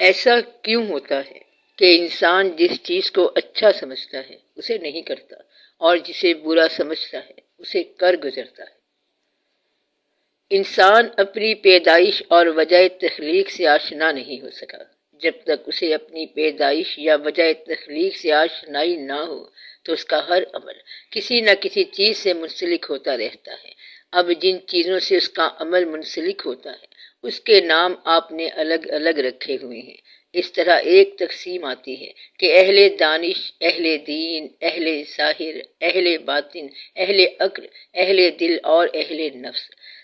ایسا کیوں ہوتا ہے کہ انسان جس چیز کو اچھا سمجھتا ہے اسے نہیں کرتا اور جسے برا سمجھتا ہے اسے کر گزرتا ہے؟ انسان اپنی پیدائش اور وجہ تخلیق سے آشنا نہیں ہو سکا۔ جب تک اسے اپنی پیدائش یا وجہ تخلیق سے آشنائی نہ ہو تو اس کا ہر عمل کسی نہ کسی چیز سے منسلک ہوتا رہتا ہے۔ اب جن چیزوں سے اس کا عمل منسلک ہوتا ہے اس کے نام آپ نے الگ الگ رکھے ہوئے ہیں۔ اس طرح ایک تقسیم آتی ہے کہ اہل دانش، اہل دین، اہل ظاہر، اہل باطن، اہل عقل، اہل دل اور اہل نفس۔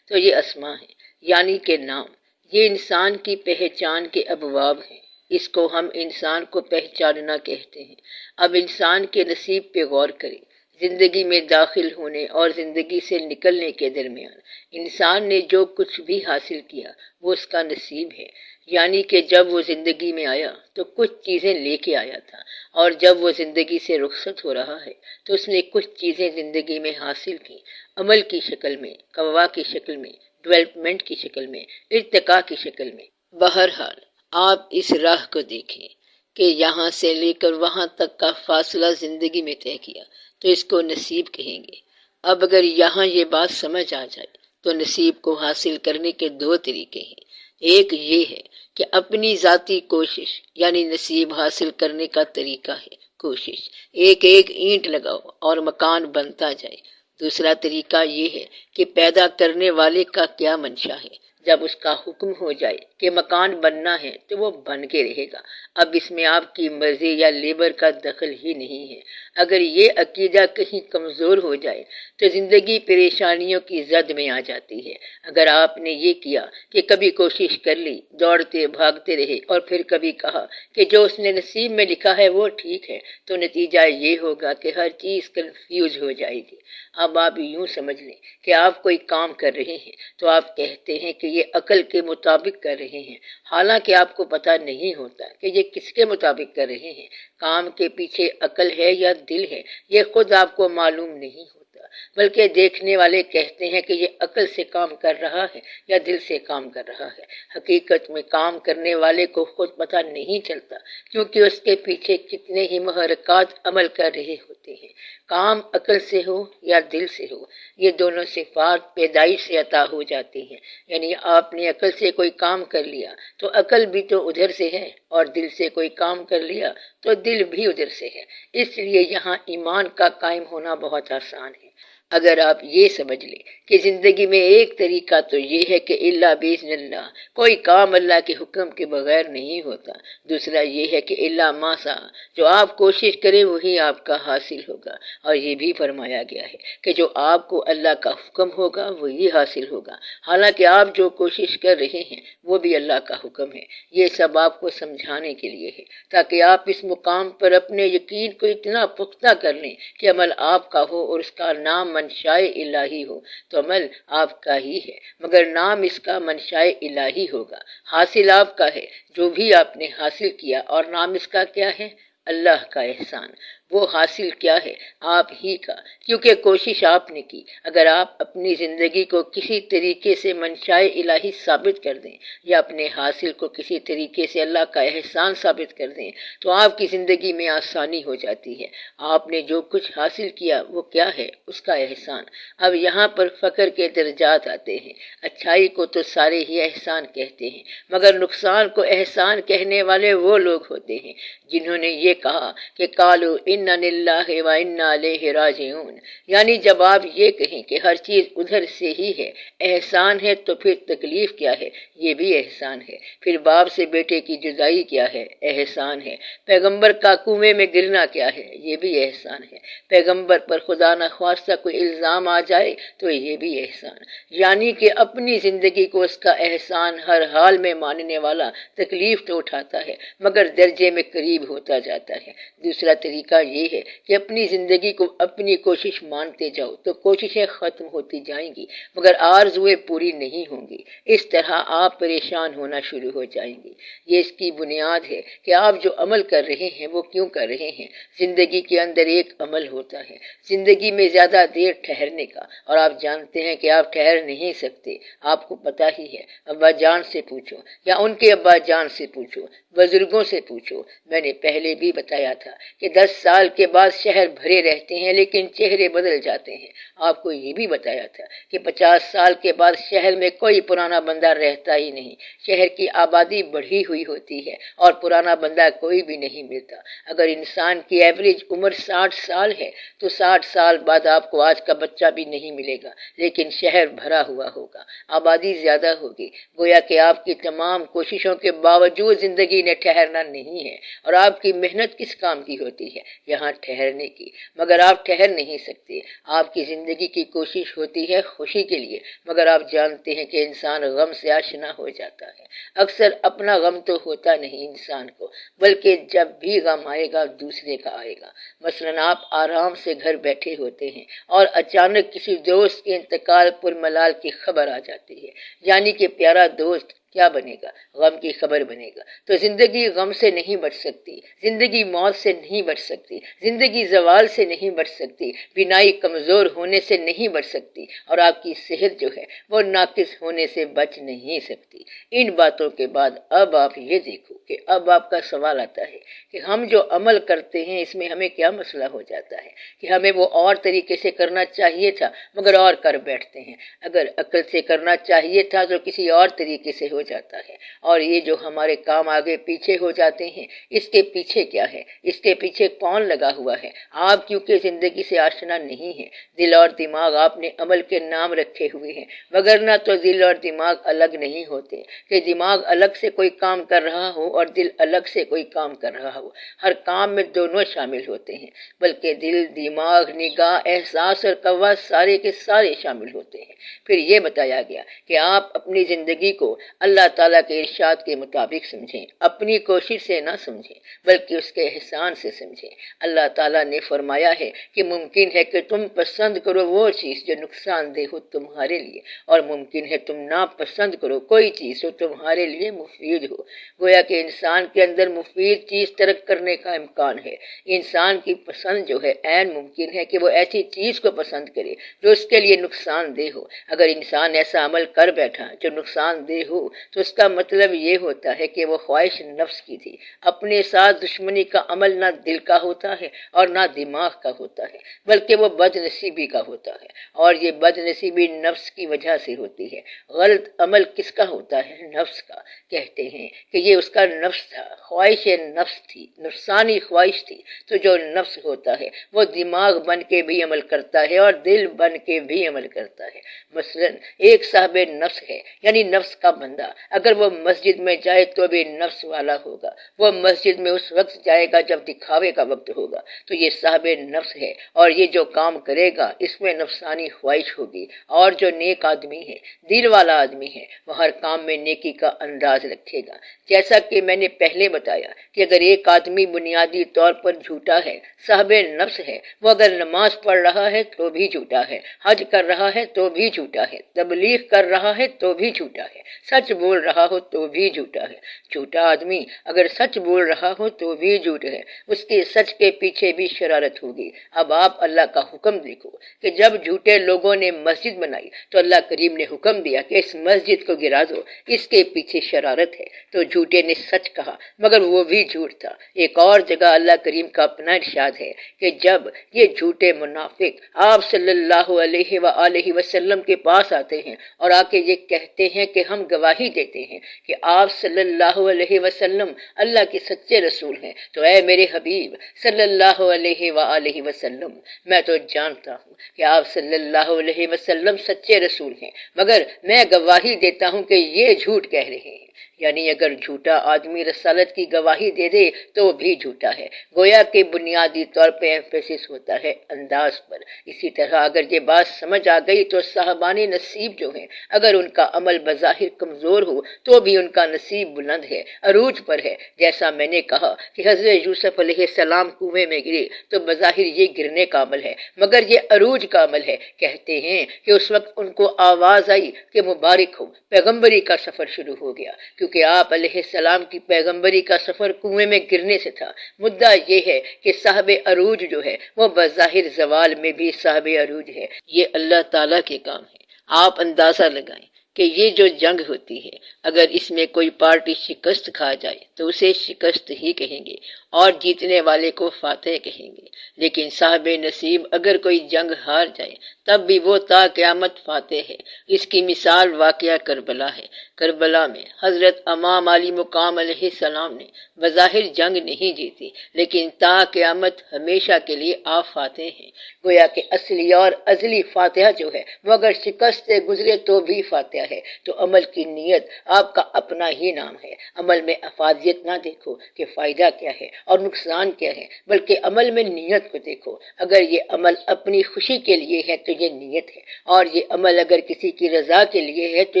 تو یہ اسماء ہیں، یعنی کہ نام، یہ انسان کی پہچان کے ابواب ہیں۔ اس کو ہم انسان کو پہچاننا کہتے ہیں۔ اب انسان کے نصیب پہ غور کریں۔ زندگی میں داخل ہونے اور زندگی سے نکلنے کے درمیان انسان نے جو کچھ بھی حاصل کیا وہ اس کا نصیب ہے، یعنی کہ جب وہ زندگی میں آیا تو کچھ چیزیں لے کے آیا تھا، اور جب وہ زندگی سے رخصت ہو رہا ہے تو اس نے کچھ چیزیں زندگی میں حاصل کی، عمل کی شکل میں، قوا کی شکل میں، ڈیولپمنٹ کی شکل میں، ارتقاء کی شکل میں۔ بہرحال آپ اس راہ کو دیکھیں کہ یہاں سے لے کر وہاں تک کا فاصلہ زندگی میں طے کیا تو اس کو نصیب کہیں گے۔ اب اگر یہاں یہ بات سمجھ آ جائے تو نصیب کو حاصل کرنے کے دو طریقے ہیں۔ ایک یہ ہے کہ اپنی ذاتی کوشش، یعنی نصیب حاصل کرنے کا طریقہ ہے کوشش، ایک ایک اینٹ لگاؤ اور مکان بنتا جائے۔ دوسرا طریقہ یہ ہے کہ پیدا کرنے والے کا کیا منشا ہے، جب اس کا حکم ہو جائے کہ مکان بننا ہے تو وہ بن کے رہے گا۔ اب اس میں آپ کی مرضی یا لیبر کا دخل ہی نہیں ہے۔ اگر یہ عقیدہ کہیں کمزور ہو جائے تو زندگی پریشانیوں کی زد میں آ جاتی ہے۔ اگر آپ نے یہ کیا کہ کبھی کوشش کر لی، دوڑتے بھاگتے رہے، اور پھر کبھی کہا کہ جو اس نے نصیب میں لکھا ہے وہ ٹھیک ہے، تو نتیجہ یہ ہوگا کہ ہر چیز کنفیوز ہو جائے گی۔ اب آپ یوں سمجھ لیں کہ آپ کوئی کام کر رہے ہیں تو آپ کہتے ہیں کہ یہ عقل کے مطابق کر رہے ہیں، حالانکہ آپ کو پتہ نہیں ہوتا کہ یہ کس کے مطابق کر رہے ہیں۔ کام کے پیچھے عقل ہے یا دل ہے یہ خود آپ کو معلوم نہیں ہوتا، بلکہ دیکھنے والے کہتے ہیں کہ یہ عقل سے کام کر رہا ہے یا دل سے کام کر رہا ہے۔ حقیقت میں کام کرنے والے کو خود پتہ نہیں چلتا، کیونکہ اس کے پیچھے کتنے ہی محرکات عمل کر رہے ہوتے ہیں۔ کام عقل سے ہو یا دل سے ہو، یہ دونوں صفات پیدائش سے عطا ہو جاتی ہیں۔ یعنی آپ نے عقل سے کوئی کام کر لیا تو عقل بھی تو ادھر سے ہے، اور دل سے کوئی کام کر لیا تو دل بھی ادھر سے ہے۔ اس لیے یہاں ایمان کا قائم ہونا بہت آسان ہے۔ اگر آپ یہ سمجھ لیں کہ زندگی میں ایک طریقہ تو یہ ہے کہ الا باذن اللہ، کوئی کام اللہ کے حکم کے بغیر نہیں ہوتا، دوسرا یہ ہے کہ الا ما شاء، جو آپ کوشش کریں وہی آپ کا حاصل ہوگا، اور یہ بھی فرمایا گیا ہے کہ جو آپ کو اللہ کا حکم ہوگا وہی حاصل ہوگا، حالانکہ آپ جو کوشش کر رہے ہیں وہ بھی اللہ کا حکم ہے۔ یہ سب آپ کو سمجھانے کے لیے ہے تاکہ آپ اس مقام پر اپنے یقین کو اتنا پختہ کر لیں کہ عمل آپ کا ہو اور اس کا نام منشائے الہی ہو، تو عمل آپ کا ہی ہے مگر نام اس کا منشائے الہی ہوگا۔ حاصل آپ کا ہے جو بھی آپ نے حاصل کیا، اور نام اس کا کیا ہے؟ اللہ کا احسان۔ وہ حاصل کیا ہے؟ آپ ہی کا، کیونکہ کوشش آپ نے کی۔ اگر آپ اپنی زندگی کو کسی طریقے سے منشائے الہی ثابت کر دیں یا اپنے حاصل کو کسی طریقے سے اللہ کا احسان ثابت کر دیں تو آپ کی زندگی میں آسانی ہو جاتی ہے۔ آپ نے جو کچھ حاصل کیا وہ کیا ہے؟ اس کا احسان۔ اب یہاں پر فقر کے درجات آتے ہیں۔ اچھائی کو تو سارے ہی احسان کہتے ہیں، مگر نقصان کو احسان کہنے والے وہ لوگ ہوتے ہیں جنہوں نے یہ کہا کہ قالوا انا للہ و انا الیہ راجعون، یعنی جب آپ یہ کہیں کہ ہر چیز ادھر سے ہی ہے، احسان ہے، تو پھر تکلیف کیا ہے؟ یہ بھی احسان ہے۔ پھر باپ سے بیٹے کی جدائی کیا ہے؟ احسان ہے۔ پیغمبر کا کنویں میں گرنا کیا ہے؟ یہ بھی احسان ہے۔ پیغمبر پر خدا نخواستہ کوئی الزام آ جائے تو یہ بھی احسان، یعنی کہ اپنی زندگی کو اس کا احسان ہر حال میں ماننے والا تکلیف تو اٹھاتا ہے مگر درجے میں قریب ہوتا جاتا ہے۔ دوسرا طریقہ یہ ہے کہ اپنی زندگی کو اپنی کوشش مانتے جاؤ تو کوششیں ختم ہوتی جائیں گی مگر آرزویں پوری نہیں ہوں گی۔ اس طرح آپ پریشان ہونا شروع ہو جائیں گی۔ یہ اس کی بنیاد ہے کہ آپ جو عمل کر رہے ہیں وہ کیوں کر رہے ہیں۔ زندگی کے اندر ایک عمل ہوتا ہے زندگی میں زیادہ دیر ٹھہرنے کا، اور آپ جانتے ہیں کہ آپ ٹھہر نہیں سکتے۔ آپ کو پتہ ہی ہے، ابا جان سے پوچھو یا ان کے ابا جان سے پوچھو، بزرگوں سے پوچھو۔ میں نے پہلے بھی بتایا تھا کہ 10 سال کے بعد شہر بھرے رہتے ہیں لیکن چہرے بدل جاتے ہیں۔ آپ کو یہ بھی بتایا تھا کہ 50 سال کے بعد شہر میں کوئی پرانا بندہ رہتا ہی نہیں۔ شہر کی آبادی بڑھی ہوئی ہوتی ہے اور پرانا بندہ کوئی بھی نہیں ملتا۔ اگر انسان کی ایوریج عمر 60 سال ہے تو 60 سال بعد آپ کو آج کا بچہ بھی نہیں ملے گا، لیکن شہر بھرا ہوا ہوگا، آبادی زیادہ ہوگی۔ گویا کہ آپ کی تمام کوششوں کے باوجود زندگی نے ٹھہرنا نہیں ہے، اور آپ کی محنت کس کام کی ہوتی ہے؟ یہاں ٹھہرنے کی، مگر آپ ٹھہر نہیں سکتے۔ آپ کی زندگی کی کوشش ہوتی ہے خوشی کے لیے، مگر آپ جانتے ہیں کہ انسان غم سے آشنا ہو جاتا ہے۔ اکثر اپنا غم تو ہوتا نہیں انسان کو، بلکہ جب بھی غم آئے گا دوسرے کا آئے گا۔ مثلاً آپ آرام سے گھر بیٹھے ہوتے ہیں اور اچانک کسی دوست کے انتقال پر ملال کی خبر آ جاتی ہے، یعنی کہ پیارا دوست کیا بنے گا؟ غم کی خبر بنے گا۔ تو زندگی غم سے نہیں بچ سکتی، زندگی موت سے نہیں بچ سکتی، زندگی زوال سے نہیں بچ سکتی، بینائی کمزور ہونے سے نہیں بچ سکتی، اور آپ کی صحت جو ہے وہ ناقص ہونے سے بچ نہیں سکتی۔ ان باتوں کے بعد اب آپ یہ دیکھو کہ اب آپ کا سوال آتا ہے کہ ہم جو عمل کرتے ہیں اس میں ہمیں کیا مسئلہ ہو جاتا ہے کہ ہمیں وہ اور طریقے سے کرنا چاہیے تھا مگر اور کر بیٹھتے ہیں۔ اگر عقل سے کرنا چاہیے تھا تو کسی اور طریقے سے ہو جاتا ہے، اور یہ جو ہمارے کام آگے پیچھے ہو جاتے ہیں اس کے پیچھے کیا ہے؟ اس کے پیچھے کون لگا ہوا ہے؟ آپ کیونکہ زندگی سے آشنا نہیں ہیں۔ دل اور دماغ آپ نے عمل کے نام رکھے ہوئے ہیں، وگرنہ تو دل اور دماغ الگ نہیں ہوتے کہ دماغ الگ سے کوئی کام کر رہا ہو اور دل الگ سے کوئی کام کر رہا ہو۔ ہر کام میں دونوں شامل ہوتے ہیں، بلکہ دل، دماغ، نگاہ، احساس اور قوا سارے کے سارے شامل ہوتے ہیں۔ پھر یہ بتایا گیا کہ آپ اپنی زندگی کو اللہ تعالیٰ کے ارشاد کے مطابق سمجھیں، اپنی کوشش سے نہ سمجھیں بلکہ اس کے احسان سے سمجھیں۔ اللہ تعالیٰ نے فرمایا ہے کہ ممکن ہے کہ تم پسند کرو وہ چیز جو نقصان دہ ہو تمہارے لیے، اور ممکن ہے تم ناپسند کرو کوئی چیز جو تمہارے لیے مفید ہو۔ گویا کہ انسان کے اندر مفید چیز ترک کرنے کا امکان ہے۔ انسان کی پسند جو ہے عین ممکن ہے کہ وہ ایسی چیز کو پسند کرے جو اس کے لیے نقصان دہ ہو۔ اگر انسان ایسا عمل کر بیٹھا جو نقصان دہ ہو تو اس کا مطلب یہ ہوتا ہے کہ وہ خواہش نفس کی تھی۔ اپنے ساتھ دشمنی کا عمل نہ دل کا ہوتا ہے اور نہ دماغ کا ہوتا ہے، بلکہ وہ بد نصیبی کا ہوتا ہے، اور یہ بد نصیبی نفس کی وجہ سے ہوتی ہے۔ غلط عمل کس کا ہوتا ہے؟ نفس کا۔ کہتے ہیں کہ یہ اس کا نفس تھا، خواہش نفس تھی، نفسانی خواہش تھی۔ تو جو نفس ہوتا ہے وہ دماغ بن کے بھی عمل کرتا ہے اور دل بن کے بھی عمل کرتا ہے۔ مثلا ایک صاحب نفس ہے، یعنی نفس کا بندہ، اگر وہ مسجد میں جائے تو بھی نفس والا ہوگا۔ وہ مسجد میں اس وقت جائے گا جب دکھاوے کا وقت ہوگا، تو یہ صاحب نفس ہے، اور یہ جو کام کرے گا اس میں نفسانی خواہش ہوگی۔ اور جو نیک آدمی ہے، دل والا آدمی ہے، وہ ہر کام میں نیکی کا انداز رکھے گا۔ جیسا کہ میں نے پہلے بتایا کہ اگر ایک آدمی بنیادی طور پر جھوٹا ہے، صاحب نفس ہے، وہ اگر نماز پڑھ رہا ہے تو بھی جھوٹا ہے، حج کر رہا ہے تو بھی جھوٹا ہے، تبلیغ کر رہا ہے تو بھی جھوٹا ہے، سچ بول رہا ہو تو بھی جھوٹا ہے۔ جھوٹا آدمی اگر سچ بول رہا ہو تو بھی جھوٹ ہے، اس کے سچ کے پیچھے بھی شرارت ہوگی۔ اب آپ اللہ کا حکم دیکھو کہ جب جھوٹے لوگوں نے مسجد بنائی تو اللہ کریم نے حکم دیا کہ اس مسجد کو گرا دو، اس کے پیچھے شرارت ہے۔ تو جھوٹے نے سچ کہا مگر وہ بھی جھوٹ تھا۔ ایک اور جگہ اللہ کریم کا اپنا ارشاد ہے کہ جب یہ جھوٹے منافق آپ صلی اللہ علیہ وآلہ وسلم کے پاس آتے ہیں اور آ کے یہ کہتے ہیں کہ ہم گواہی دیتے ہیں کہ آپ صلی اللہ علیہ وسلم اللہ کے سچے رسول ہیں، تو اے میرے حبیب صلی اللہ علیہ وآلہ وسلم، میں تو جانتا ہوں کہ آپ صلی اللہ علیہ وسلم سچے رسول ہیں، مگر میں گواہی دیتا ہوں کہ یہ جھوٹ کہہ رہے ہیں۔ یعنی اگر جھوٹا آدمی رسالت کی گواہی دے دے تو وہ بھی جھوٹا ہے۔ گویا کہ بنیادی طور پہ ایمفیسس ہوتا ہے انداز پر۔ اسی طرح اگر یہ بات سمجھ آ گئی تو صاحبان نصیب جو ہیں، اگر ان کا عمل بظاہر کمزور ہو تو بھی ان کا نصیب بلند ہے، عروج پر ہے۔ جیسا میں نے کہا کہ حضرت یوسف علیہ السلام کنویں میں گرے تو بظاہر یہ گرنے کا عمل ہے، مگر یہ عروج کا عمل ہے۔ کہتے ہیں کہ اس وقت ان کو آواز آئی کہ مبارک ہو، پیغمبری کا سفر شروع ہو گیا، کیونکہ آپ علیہ السلام کی پیغمبری کا سفر کنویں میں گرنے سے تھا۔ مدعا یہ ہے کہ صاحب عروج جو ہے وہ بظاہر زوال میں بھی صاحب عروج ہے۔ یہ اللہ تعالیٰ کے کام ہے۔ آپ اندازہ لگائیں کہ یہ جو جنگ ہوتی ہے، اگر اس میں کوئی پارٹی شکست کھا جائے تو اسے شکست ہی کہیں گے اور جیتنے والے کو فاتح کہیں گے، لیکن صاحب نصیب اگر کوئی جنگ ہار جائے تب بھی وہ تا قیامت فاتح ہے۔ اس کی مثال واقعہ کربلا ہے۔ کربلا میں حضرت امام علی مقام علیہ السلام نے بظاہر جنگ نہیں جیتی، لیکن تا قیامت ہمیشہ کے لیے آپ فاتح ہیں۔ گویا کہ اصلی اور ازلی فاتحہ جو ہے وہ اگر شکست سے گزرے تو بھی فاتحہ ہے۔ تو عمل کی نیت آپ کا اپنا ہی نام ہے۔ عمل میں افادیت نہ دیکھو کہ فائدہ کیا ہے اور نقصان کیا ہے، بلکہ عمل میں نیت کو دیکھو۔ اگر یہ عمل اپنی خوشی کے لیے ہے تو یہ نیت ہے، اور یہ عمل اگر کسی کی رضا کے لیے ہے تو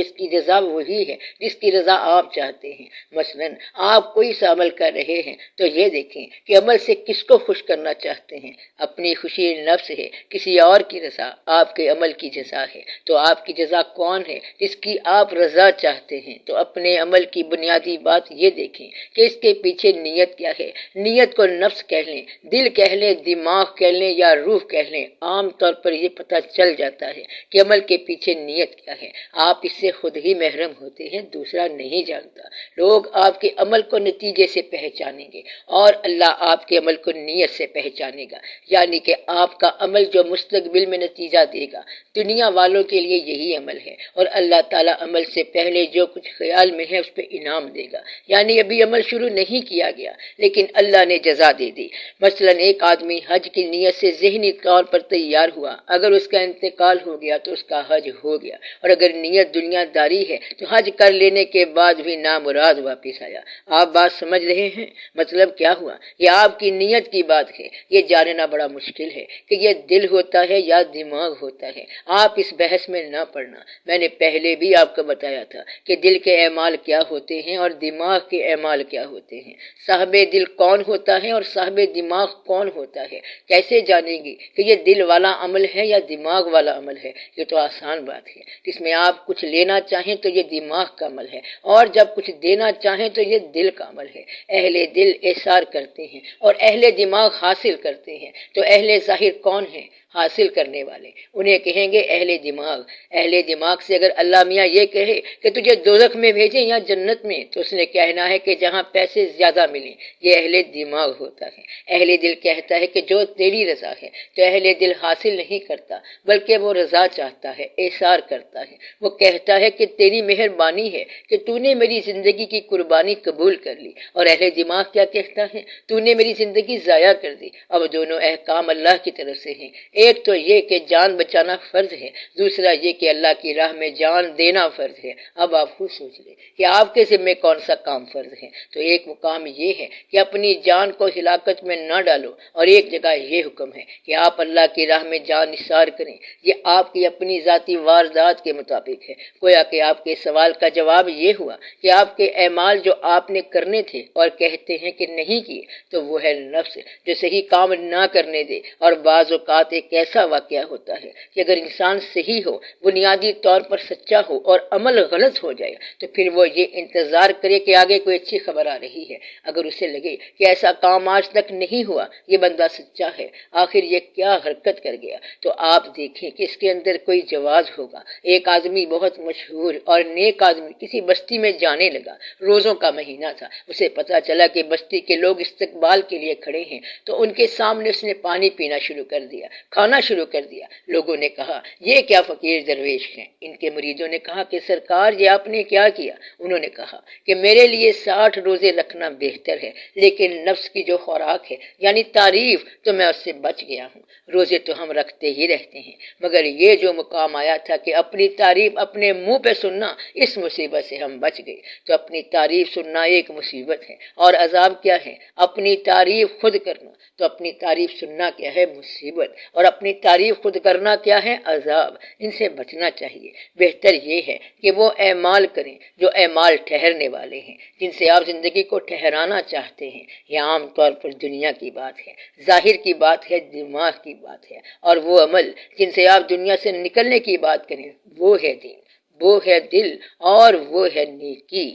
اس کی رضا وہی ہے جس کی رضا آپ چاہتے ہیں۔ مثلا آپ کوئی سا عمل کر رہے ہیں تو یہ دیکھیں کہ عمل سے کس کو خوش کرنا چاہتے ہیں۔ اپنی خوشی نفس ہے، کسی اور کی رضا آپ کے عمل کی جزا ہے۔ تو آپ کی جزا کون ہے؟ جس کی آپ رضا چاہتے ہیں۔ تو اپنے عمل کی بنیادی بات یہ دیکھیں کہ اس کے پیچھے نیت کیا ہے۔ نیت کو نفس کہہ لیں، دل کہہ لیں، دماغ کہہ لیں یا روح کہہ لیں، عام طور پر یہ پتہ چل جاتا ہے کہ عمل کے پیچھے نیت کیا ہے۔ آپ اس سے خود ہی محرم ہوتے ہیں، دوسرا نہیں جانتا۔ لوگ آپ کے عمل کو نتیجے سے پہچانیں گے اور اللہ آپ کے عمل کو نیت سے پہچانے گا، یعنی کہ آپ کا عمل جو مستقبل میں نتیجہ دے گا۔ دنیا والوں کے لیے یہی عمل ہے، اور اللہ تعالیٰ عمل سے پہلے جو کچھ خیال میں ہے اس پہ انعام دے گا۔ یعنی ابھی عمل شروع نہیں کیا گیا لیکن اللہ نے جزا دے دی۔ مثلا ایک آدمی حج کی نیت سے ذہنی طور پر تیار ہوا، اگر اس کا انتقال ہو گیا تو اس کا حج ہو گیا، اور اگر نیت دنیا داری ہے تو حج کر لینے کے بعد بھی نامراد واپس آیا۔ آپ بات سمجھ رہے ہیں؟ مطلب کیا ہوا؟ یہ آپ کی نیت کی بات ہے۔ یہ جاننا بڑا مشکل ہے کہ یہ دل ہوتا ہے یا دماغ ہوتا ہے۔ آپ اس بحث میں نہ پڑنا، میں نے پہلے بھی آپ کو بتایا تھا کہ دل کے اعمال کیا ہوتے ہیں اور دماغ کے اعمال کیا ہوتے ہیں۔ صاحب دل کون ہوتا ہے اور صاحب دماغ کون ہوتا ہے؟ کیسے جانیں گی کہ یہ دل والا عمل ہے یا دماغ والا عمل ہے؟ یہ تو آسان بات ہے۔ جس میں آپ کچھ لینا چاہیں تو یہ دماغ کا عمل ہے، اور جب کچھ دینا چاہیں تو یہ دل کا عمل ہے۔ اہل دل احسار کرتے ہیں اور اہل دماغ حاصل کرتے ہیں۔ تو اہل ظاہر کون ہیں؟ حاصل کرنے والے، انہیں کہیں گے اہل دماغ۔ اہل دماغ سے اگر اللہ میاں یہ کہے کہ تجھے دوزخ میں بھیجیں یا جنت میں، تو اس نے کہنا ہے کہ جہاں پیسے زیادہ ملیں۔ یہ اہل دماغ ہوتا ہے۔ اہل دل کہتا ہے کہ جو تیری رضا ہے، تو اہل دل حاصل نہیں کرتا بلکہ وہ رضا چاہتا ہے، احسار کرتا ہے۔ وہ کہتا ہے کہ تیری مہربانی ہے کہ تو نے میری زندگی کی قربانی قبول کر لی، اور اہل دماغ کیا کہتا ہے؟ تو نے میری زندگی ضائع کر دی۔ اب دونوں احکام اللہ کی طرف سے ہیں۔ ایک تو یہ کہ جان بچانا فرض ہے، دوسرا یہ کہ اللہ کی راہ میں جان دینا فرض ہے۔ اب آپ خود سوچ لیں کہ آپ کے ذمہ کون سا کام فرض ہے۔ تو ایک مقام یہ ہے کہ اپنی جان کو ہلاکت میں نہ ڈالو، اور ایک جگہ یہ حکم ہے کہ آپ اللہ کی راہ میں جان نثار کریں۔ یہ آپ کی اپنی ذاتی واردات کے مطابق ہے۔ گویا کہ آپ کے سوال کا جواب یہ ہوا کہ آپ کے اعمال جو آپ نے کرنے تھے اور کہتے ہیں کہ نہیں کیے، تو وہ ہے نفس جو صحیح کام نہ کرنے دے۔ اور بعض اوقات ایک ایسا واقعہ ہوتا ہے کہ اگر انسان صحیح ہو، بنیادی طور پر سچا ہو، اور عمل غلط ہو جائے تو پھر وہ یہ انتظار کرے کہ آگے کوئی اچھی خبر آ رہی ہے۔ اگر اسے لگے کہ ایسا کام آج تک نہیں ہوا، یہ بندہ سچا ہے، آخر یہ کیا حرکت کر گیا، تو آپ دیکھیں کہ اس کے اندر کوئی جواز ہوگا۔ ایک آدمی بہت مشہور اور نیک آدمی کسی بستی میں جانے لگا۔ روزوں کا مہینہ تھا۔ اسے پتا چلا کہ بستی کے لوگ استقبال کے لیے کھڑے ہیں، تو ان کے سامنے اس نے پانی پینا شروع کر دیا، کھانا شروع کر دیا۔ لوگوں نے کہا یہ کیا فقیر درویش ہیں؟ ان کے مریدوں نے کہا کہ سرکار یہ آپ نے کیا کیا؟ انہوں نے کہا کہ میرے لیے 60 روزے رکھنا بہتر ہے، لیکن لیکن نفس کی جو خوراک ہے یعنی تعریف تو میں اس سے بچ گیا ہوں۔ روزے تو ہم رکھتے ہی رہتے ہیں، مگر یہ جو مقام آیا تھا کہ اپنی تعریف اپنے منہ پہ سننا، اس مصیبت سے ہم بچ گئے۔ تو اپنی تعریف سننا ایک مصیبت ہے، اور عذاب کیا ہے؟ اپنی تعریف خود کرنا۔ تو اپنی تعریف سننا کیا ہے؟ مصیبت، اور اپنی تعریف خود کرنا کیا ہے؟ عذاب۔ ان سے بچنا چاہیے۔ بہتر یہ ہے کہ وہ اعمال کریں جو اعمال ٹھہرنے والے ہیں، جن سے آپ زندگی کو ٹھہرانا چاہتے ہیں۔ یہ عام طور پر دنیا کی بات ہے، ظاہر کی بات ہے، دماغ کی بات ہے، اور وہ عمل جن سے آپ دنیا سے نکلنے کی بات کریں وہ ہے دین، وہ ہے دل، اور وہ ہے نیکی۔